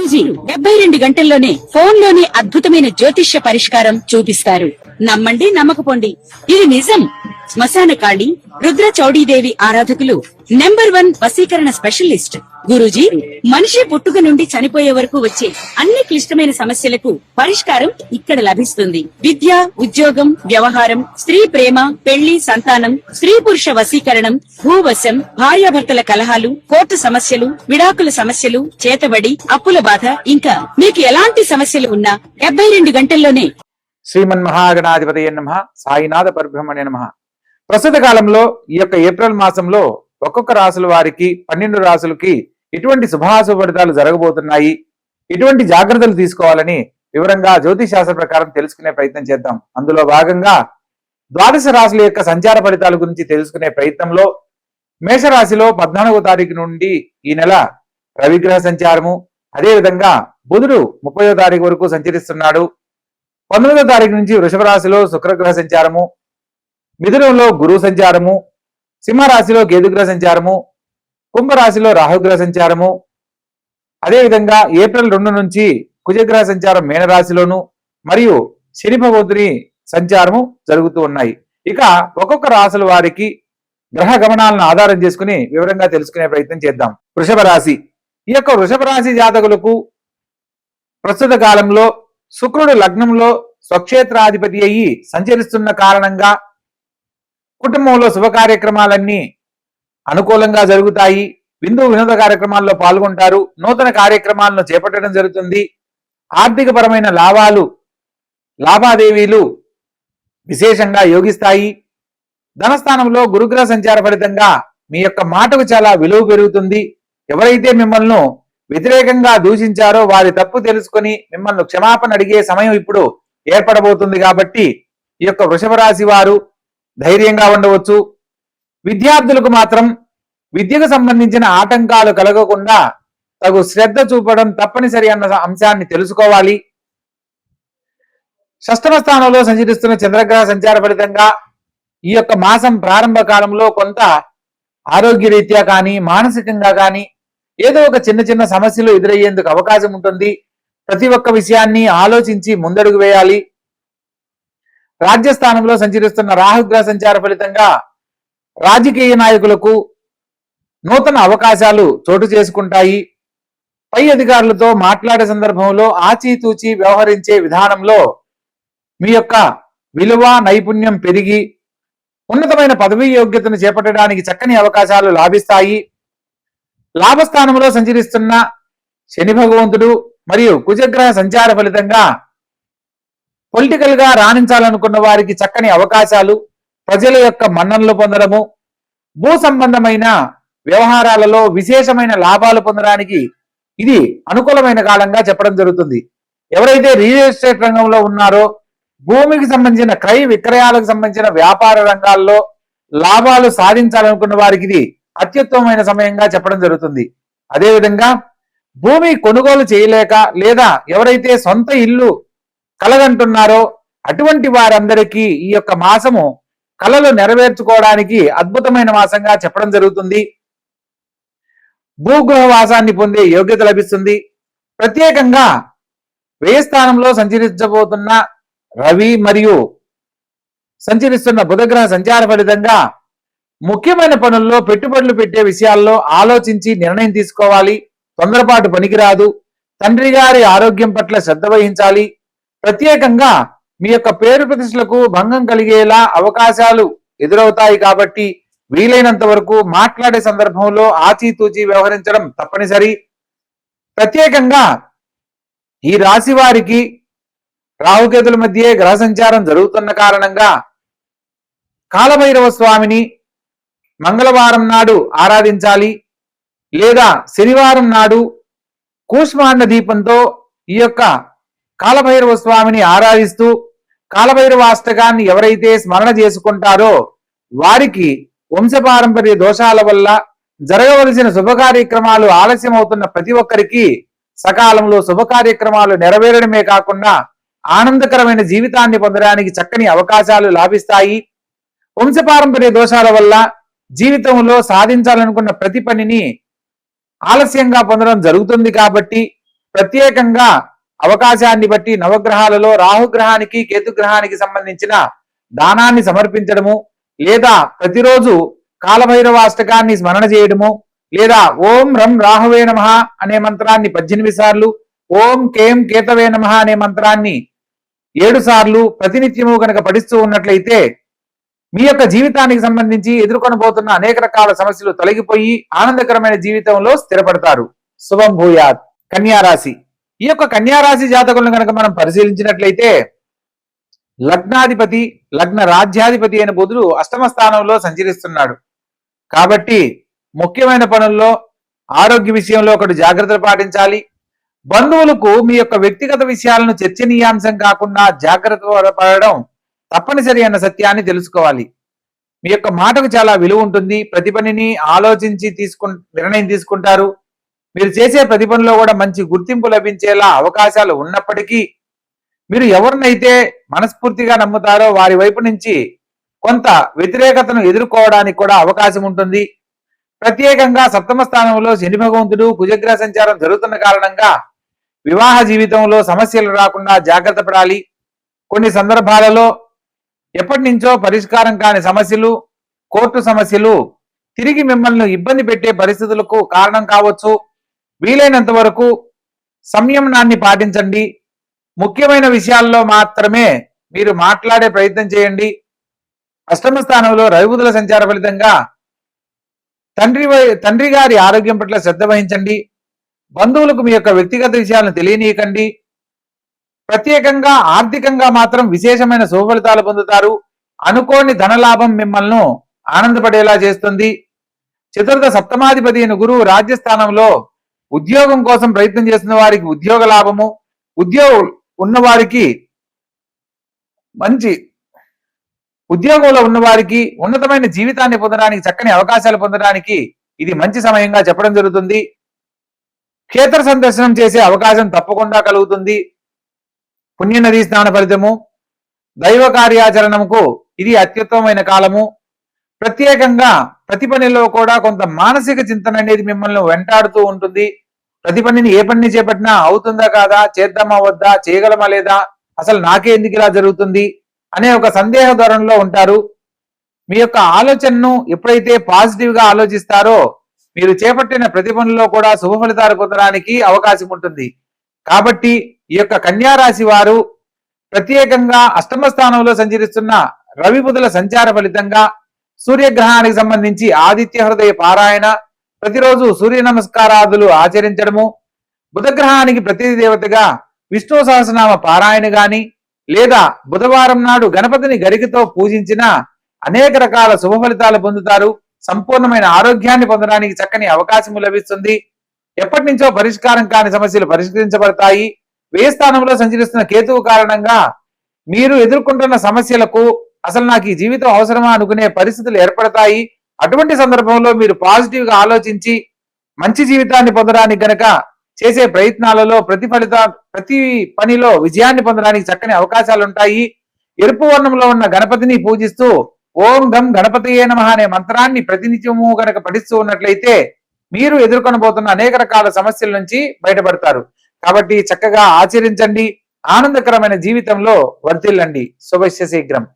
గురూజీ 72 గంటల్లోనే ఫోన్ లోనే అద్భుతమైన జ్యోతిష్య పరిష్కారం చూపిస్తారు. నమ్మండి, నమ్మకపోండి, ఇది నిజం. శ్మశాన కాళి రుద్ర చౌడీదేవి ఆరాధకులు నంబర్ 1 వశీకరణ స్పెషలిస్ట్. గురూజీ మనిషి పుట్టుక నుండి చనిపోయే వరకు వచ్చే అన్ని క్లిష్టమైన సమస్యలకు పరిష్కారం ఇక్కడ లభిస్తుంది. విద్య, ఉద్యోగం, వ్యవహారం, స్త్రీ ప్రేమ, పెళ్లి, సంతానం, స్త్రీ పురుష వశీకరణం, భూవశం, భార్యాభర్తల కలహాలు, కోర్టు సమస్యలు, విడాకుల సమస్యలు, చేతబడి, అప్పుల బాధ, ఇంకా మీకు ఎలాంటి సమస్యలు ఉన్నా 72 గంటల్లోనే. శ్రీమన్మహాగణాధిపతయే నమః. సాయినాథ పరబ్రహ్మణే నమః. ప్రస్తుత కాలంలో ఈ యొక్క ఏప్రిల్ మాసంలో ఒక్కొక్క రాశుల వారికి 12 రాశులకి ఇటువంటి శుభాశుభ ఫలితాలు జరగబోతున్నాయి. ఇటువంటి జాగ్రత్తలు తీసుకోవాలని వివరంగా జ్యోతిష్ శాస్త్ర ప్రకారం తెలుసుకునే ప్రయత్నం చేద్దాం. అందులో భాగంగా ద్వాదశ రాశుల యొక్క సంచార ఫలితాల గురించి తెలుసుకునే ప్రయత్నంలో మేషరాశిలో 14వ తారీఖు నుండి ఈ నెల రవిగ్రహ సంచారము, అదేవిధంగా బుధుడు 30వ తారీఖు వరకు సంచరిస్తున్నాడు. 19వ తారీఖు నుంచి వృషభ రాశిలో శుక్రగ్రహ సంచారము, మిథునంలో గురువు సంచారము, సింహరాశిలో కేతుగ్రహ సంచారము, కుంభరాశిలో రాహుగ్రహ సంచారము, అదేవిధంగా ఏప్రిల్ 2 నుంచి కుజగ్రహ సంచారం మీనరాశిలోను మరియు శని భగవంతుని సంచారము జరుగుతూ ఉన్నాయి. ఇక ఒక్కొక్క రాశుల వారికి గ్రహ గమనాలను ఆధారం చేసుకుని వివరంగా తెలుసుకునే ప్రయత్నం చేద్దాం. వృషభ రాశి. ఈ యొక్క వృషభ రాశి జాతకులకు ప్రస్తుత కాలంలో శుక్రుడు లగ్నంలో స్వక్షేత్రాధిపతి అయ్యి సంచరిస్తున్న కారణంగా కుటుంబంలో శుభ కార్యక్రమాలన్నీ అనుకూలంగా జరుగుతాయి. విందు వినోద కార్యక్రమాల్లో పాల్గొంటారు. నూతన కార్యక్రమాలను చేపట్టడం జరుగుతుంది. ఆర్థిక పరమైన లావాదేవీలు విశేషంగా యోగిస్తాయి. ధనస్థానంలో గురుగ్రహ సంచార ఫలితంగా మీ యొక్క మాటకు చాలా విలువ పెరుగుతుంది. ఎవరైతే మిమ్మల్ని వ్యతిరేకంగా దూషించారో వారి తప్పు తెలుసుకొని మిమ్మల్ని క్షమాపణ అడిగే సమయం ఇప్పుడు ఏర్పడబోతుంది. కాబట్టి ఈ యొక్క వృషభ రాశి వారు ధైర్యంగా ఉండవచ్చు. విద్యార్థులకు మాత్రం విద్యకు సంబంధించిన ఆటంకాలు కలగకుండా తగు శ్రద్ధ చూపడం తప్పనిసరి అన్న అంశాన్ని తెలుసుకోవాలి. షష్టమ స్థానంలో సంచరిస్తున్న చంద్రగ్రహ సంచార ఫలితంగా ఈ యొక్క మాసం ప్రారంభ కాలంలో కొంత ఆరోగ్య రీత్యా కానీ మానసికంగా కానీ ఏదో ఒక చిన్న చిన్న సమస్యలు ఎదురయ్యేందుకు అవకాశం ఉంటుంది. ప్రతి ఒక్క విషయాన్ని ఆలోచించి ముందడుగు వేయాలి. రాజ్యస్థానంలో సంచరిస్తున్న రాహుగ్రహ సంచార ఫలితంగా రాజకీయ నాయకులకు నూతన అవకాశాలు చోటు చేసుకుంటాయి. పై అధికారులతో మాట్లాడే సందర్భంలో ఆచితూచి వ్యవహరించే విధానంలో మీ యొక్క విలువ నైపుణ్యం పెరిగి ఉన్నతమైన పదవీ యోగ్యతను చేపట్టడానికి చక్కని అవకాశాలు లాభిస్తాయి. లాభస్థానంలో సంచరిస్తున్న శని భగవంతుడు మరియు కుజగ్రహ సంచార ఫలితంగా పొలిటికల్ గా రాణించాలనుకున్న వారికి చక్కని అవకాశాలు, ప్రజల యొక్క మన్ననలు పొందడము, భూ సంబంధమైన వ్యవహారాలలో విశేషమైన లాభాలు పొందడానికి ఇది అనుకూలమైన కాలంగా చెప్పడం జరుగుతుంది. ఎవరైతే రియల్ ఎస్టేట్ రంగంలో ఉన్నారో భూమికి సంబంధించిన క్రయ విక్రయాలకు సంబంధించిన వ్యాపార రంగాల్లో లాభాలు సాధించాలనుకున్న వారికి ఇది అత్యుత్తమమైన సమయంగా చెప్పడం జరుగుతుంది. అదేవిధంగా భూమి కొనుగోలు చేయలేక లేదా ఎవరైతే సొంత ఇల్లు కలగంటున్నారో అటువంటి వారందరికీ ఈ యొక్క మాసము కలలు నెరవేర్చుకోవడానికి అద్భుతమైన మాసంగా చెప్పడం జరుగుతుంది. భూగృహ వాసాన్ని పొందే యోగ్యత లభిస్తుంది. ప్రత్యేకంగా వ్యయస్థానంలో సంచరించబోతున్న రవి మరియు సంచరిస్తున్న బుధగ్రహ సంచార ఫలితంగా ముఖ్యమైన పనుల్లో పెట్టుబడులు పెట్టే విషయాల్లో ఆలోచించి నిర్ణయం తీసుకోవాలి. తొందరపాటు పనికిరాదు. తండ్రి గారి ఆరోగ్యం పట్ల శ్రద్ధ వహించాలి. ప్రత్యేకంగా మీ యొక్క పేరు ప్రతిష్టలకు భంగం కలిగేలా అవకాశాలు ఎదురవుతాయి. కాబట్టి వీలైనంత వరకు మాట్లాడే సందర్భంలో ఆచితూచి వ్యవహరించడం తప్పనిసరి. ప్రత్యేకంగా ఈ రాశి వారికి రాహుకేతుల మధ్య గ్రహ సంచారం జరుగుతున్న కారణంగా కాలభైరవ స్వామిని మంగళవారం నాడు ఆరాధించాలి. లేదా శనివారం నాడు కూష్మాండ దీపంతో ఈ యొక్క కాలభైరవ స్వామిని ఆరాధిస్తూ కాలభైరవ అష్టకాన్ని ఎవరైతే స్మరణ చేసుకుంటారో వారికి వంశపారంపర్య దోషాల వల్ల జరగవలసిన శుభ కార్యక్రమాలు ఆలస్యం అవుతున్న ప్రతి ఒక్కరికి సకాలంలో శుభ కార్యక్రమాలు నెరవేరడమే కాకుండా ఆనందకరమైన జీవితాన్ని పొందడానికి చక్కని అవకాశాలు లాభిస్తాయి. వంశపారంపర్య దోషాల వల్ల జీవితంలో సాధించాలనుకున్న ప్రతి పనిని ఆలస్యంగా పొందడం జరుగుతుంది. కాబట్టి ప్రత్యేకంగా అవకాశాన్ని బట్టి నవగ్రహాలలో రాహుగ్రహానికి కేతుగ్రహానికి సంబంధించిన దానాన్ని సమర్పించడము, లేదా ప్రతిరోజు కాలభైరవాష్టకాన్ని స్మరణ చేయడము, లేదా ఓం రం రాహువే నమః అనే మంత్రాన్ని 18 సార్లు, ఓం కేం కేతవే నమః అనే మంత్రాన్ని 7 సార్లు ప్రతినిత్యము కనుక పఠిస్తూ ఉన్నట్లయితే మీ యొక్క జీవితానికి సంబంధించి ఎదుర్కొనబోతున్న అనేక రకాల సమస్యలు తొలగిపోయి ఆనందకరమైన జీవితంలో స్థిరపడతారు. శుభం భూయాత్. కన్యారాశి. ఈ యొక్క కన్యారాశి జాతకులను కనుక మనం పరిశీలించినట్లయితే లగ్నాధిపతి, లగ్న రాజ్యాధిపతి అయిన బుధుడు అష్టమ స్థానంలో సంచరిస్తున్నాడు. కాబట్టి ముఖ్యమైన పనుల్లో ఆరోగ్య విషయంలో ఒకటి జాగ్రత్తలు పాటించాలి. బంధువులకు మీ యొక్క వ్యక్తిగత విషయాలను చర్చనీయాంశం కాకుండా జాగ్రత్త పడడం తప్పనిసరి అన్న సత్యాన్ని తెలుసుకోవాలి. మీ యొక్క మాటకు చాలా విలువ ఉంటుంది. ప్రతి పనిని ఆలోచించి నిర్ణయం తీసుకుంటారు. మీరు చేసే ప్రతి పనిలో కూడా మంచి గుర్తింపు లభించేలా అవకాశాలు ఉన్నప్పటికీ మీరు ఎవరినైతే మనస్ఫూర్తిగా నమ్ముతారో వారి వైపు నుంచి కొంత వ్యతిరేకతను ఎదుర్కోవడానికి కూడా అవకాశం ఉంటుంది. ప్రత్యేకంగా సప్తమ స్థానంలో శని భగవంతుడు కుజగ్రహ సంచారం జరుగుతున్న కారణంగా వివాహ జీవితంలో సమస్యలు రాకుండా జాగ్రత్త పడాలి. కొన్ని సందర్భాలలో ఎప్పటి నుంచో పరిష్కారం కాని సమస్యలు, కోర్టు సమస్యలు తిరిగి మిమ్మల్ని ఇబ్బంది పెట్టే పరిస్థితులకు కారణం కావచ్చు. వీలైనంత వరకు సంయమనాన్ని పాటించండి. ముఖ్యమైన విషయాల్లో మాత్రమే మీరు మాట్లాడే ప్రయత్నం చేయండి. అష్టమ స్థానంలో రవిబుధుల సంచార ఫలితంగా తండ్రి గారి ఆరోగ్యం పట్ల శ్రద్ధ వహించండి. బంధువులకు మీ యొక్క వ్యక్తిగత విషయాలను తెలియనీయకండి. ప్రత్యేకంగా ఆర్థికంగా మాత్రం విశేషమైన శుభ ఫలితాలు పొందుతారు. అనుకోని ధనలాభం మిమ్మల్ని ఆనందపడేలా చేస్తుంది. చతుర్థ సప్తమాధిపతి అయిన గురువు రాజ్యస్థానంలో ఉద్యోగం కోసం ప్రయత్నం చేస్తున్న వారికి ఉద్యోగ లాభము, ఉద్యోగంలో ఉన్నవారికి ఉన్నతమైన జీవితాన్ని పొందడానికి, చక్కని అవకాశాలు పొందడానికి ఇది మంచి సమయంగా చెప్పడం జరుగుతుంది. క్షేత్ర సందర్శనం చేసే అవకాశం తప్పకుండా కలుగుతుంది. పుణ్యనదీ స్నాన ఫలితము, దైవ కార్యాచరణకు ఇది అత్యుత్తమమైన కాలము. ప్రత్యేకంగా ప్రతి పనిలో కూడా కొంత మానసిక చింతన అనేది మిమ్మల్ని వెంటాడుతూ ఉంటుంది. ప్రతి పనిని ఏ పనిని చేపట్టినా అవుతుందా కాదా, చేద్దామా వద్దా, చేయగలమా లేదా, అసలు నాకే ఎందుకు ఇలా జరుగుతుంది అనే ఒక సందేహ ధోరణిలో ఉంటారు. మీ యొక్క ఆలోచనను ఎప్పుడైతే పాజిటివ్ గా ఆలోచిస్తారో మీరు చేపట్టిన ప్రతి పనిలో కూడా శుభ ఫలితాలు పొందడానికి అవకాశం ఉంటుంది. కాబట్టి ఈ యొక్క కన్యారాశి వారు ప్రత్యేకంగా అష్టమ స్థానంలో సంచరిస్తున్న రవి బుధుల సంచార ఫలితంగా సూర్యగ్రహానికి సంబంధించి ఆదిత్య హృదయ పారాయణ, ప్రతిరోజు సూర్య నమస్కారాదులు ఆచరించడము, బుధగ్రహానికి ప్రతి దేవతగా విష్ణు సహస్రనామ పారాయణ గాని, లేదా బుధవారం నాడు గణపతిని గరికతో పూజించిన అనేక రకాల శుభ ఫలితాలు పొందుతారు. సంపూర్ణమైన ఆరోగ్యాన్ని పొందడానికి చక్కని అవకాశం లభిస్తుంది. ఎప్పటి నుంచో పరిష్కారం కాని సమస్యలు పరిష్కరించబడతాయి. వ్యయ స్థానంలో సంచరిస్తున్న కేతువు కారణంగా మీరు ఎదుర్కొంటున్న సమస్యలకు అసలు నాకు ఈ జీవితం అవసరమా అనుకునే పరిస్థితులు ఏర్పడతాయి. అటువంటి సందర్భంలో మీరు పాజిటివ్ గా ఆలోచించి మంచి జీవితాన్ని పొందడానికి గనక చేసే ప్రయత్నాలలో ప్రతి పనిలో విజయాన్ని పొందడానికి చక్కని అవకాశాలు ఉంటాయి. ఎరుపు వర్ణంలో ఉన్న గణపతిని పూజిస్తూ ఓం గం గణపతియే నమః అనే మంత్రాన్ని ప్రతినిత్యము గనక పఠిస్తూ ఉన్నట్లయితే మీరు ఎదుర్కొనబోతున్న అనేక రకాల సమస్యల నుంచి బయటపడతారు. కాబట్టి చక్కగా ఆచరించండి. ఆనందకరమైన జీవితంలో వర్ధిల్లండి. శుభస్య శీఘ్రం.